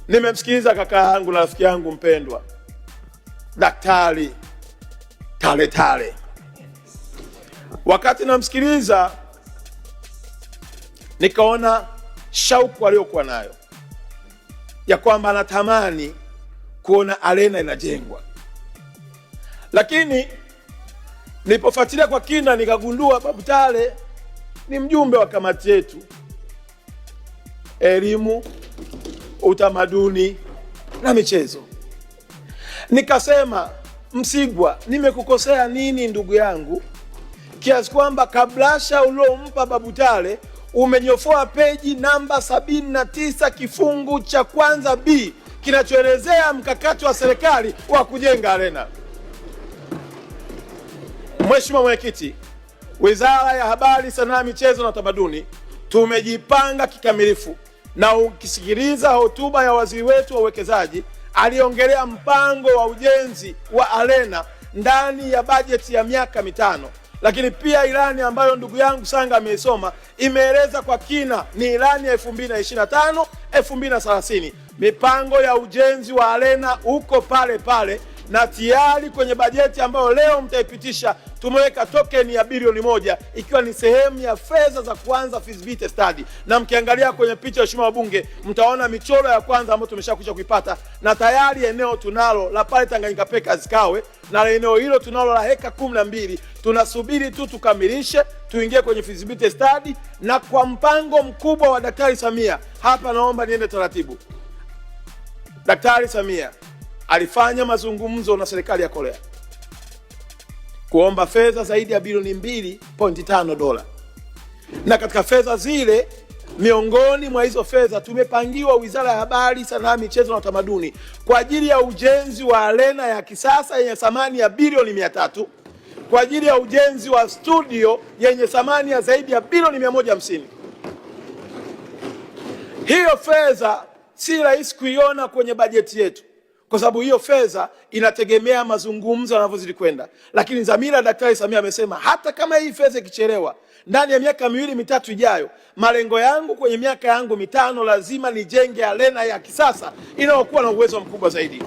Nimemsikiliza kaka yangu na rafiki yangu mpendwa Daktari Tale. Wakati namsikiliza nikaona shauku aliyokuwa nayo ya kwamba anatamani kuona arena inajengwa, lakini nilipofuatilia kwa kina nikagundua Babu Tale ni mjumbe wa kamati yetu elimu, utamaduni na michezo. Nikasema, Msigwa, nimekukosea nini ndugu yangu kiasi kwamba kablasha uliompa Babu Tale umenyofoa peji namba 79 kifungu cha kwanza B kinachoelezea mkakati wa serikali wa kujenga arena. Mheshimiwa Mwenyekiti, Wizara ya Habari, Sanaa, Michezo na Utamaduni tumejipanga kikamilifu, na ukisikiliza hotuba ya waziri wetu wa uwekezaji aliongelea mpango wa ujenzi wa arena ndani ya bajeti ya miaka 5, lakini pia ilani ambayo ndugu yangu Sanga ameisoma imeeleza kwa kina ni ilani ya 2025 2030. Mipango ya ujenzi wa arena uko pale pale, na tayari kwenye bajeti ambayo leo mtaipitisha tumeweka token ya bilioni 1 ikiwa ni sehemu ya fedha za kuanza feasibility study. Na mkiangalia kwenye picha ya Mheshimiwa wabunge mtaona michoro ya kwanza ambayo tumeshakwisha kuipata, na tayari eneo tunalo la pale Tanganyika Packers Kawe, na eneo hilo tunalo la heka 12. Tunasubiri tu tukamilishe tuingie kwenye feasibility study, na kwa mpango mkubwa wa Daktari Samia. Hapa naomba niende taratibu. Daktari Samia alifanya mazungumzo na serikali ya Korea kuomba fedha zaidi ya bilioni 2.5 dola, na katika fedha zile, miongoni mwa hizo fedha tumepangiwa Wizara ya Habari, Sanaa, Michezo na Utamaduni kwa ajili ya ujenzi wa arena ya kisasa yenye thamani ya bilioni 300, kwa ajili ya ujenzi wa studio yenye thamani ya zaidi ya bilioni 150. Hiyo fedha si rahisi kuiona kwenye bajeti yetu, kwa sababu hiyo fedha inategemea mazungumzo yanavyozidi kwenda, lakini dhamira Daktari Samia amesema hata kama hii fedha ikichelewa, ndani ya miaka 2-3 ijayo, malengo yangu kwenye miaka yangu 5 lazima nijenge arena ya kisasa inayokuwa na uwezo mkubwa zaidi.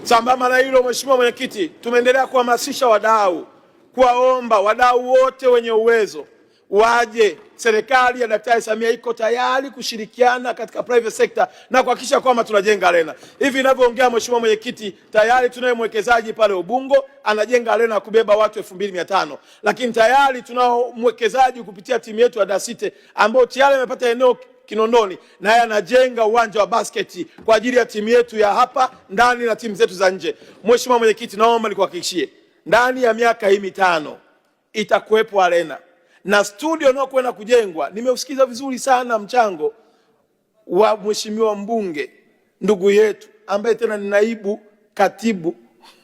Sambamba na hilo, Mheshimiwa Mwenyekiti, tumeendelea kuhamasisha wadau, kuwaomba wadau wote wenye uwezo waje. Serikali ya Daktari Samia iko tayari kushirikiana katika private sector na kuhakikisha kwamba tunajenga arena. Hivi ninavyoongea, Mheshimiwa Mwenyekiti, tayari tunaye mwekezaji pale Ubungo anajenga arena ya kubeba watu 2500, lakini tayari tunao mwekezaji kupitia timu yetu ya Dasite ambao tayari amepata eneo Kinondoni, na yeye anajenga uwanja wa basket kwa ajili ya timu yetu ya hapa ndani na timu zetu za nje. Mheshimiwa Mwenyekiti, naomba nikuhakikishie ndani ya miaka hii 5 itakuwepo arena na studio nao kwenda kujengwa. Nimeusikiza vizuri sana mchango wa Mheshimiwa mbunge ndugu yetu ambaye tena ni naibu katibu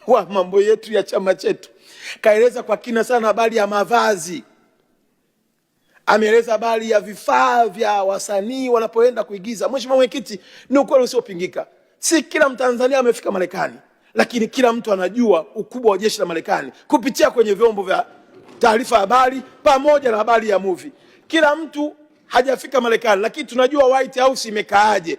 wa mambo yetu ya chama chetu. Kaeleza kwa kina sana habari ya mavazi, ameeleza habari ya vifaa vya wasanii wanapoenda kuigiza. Mheshimiwa Mwenyekiti, ni ukweli usiopingika, si kila Mtanzania amefika Marekani, lakini kila mtu anajua ukubwa wa jeshi la Marekani kupitia kwenye vyombo vya taarifa habari pamoja na habari ya movie. Kila mtu hajafika Marekani, lakini tunajua White House imekaaje.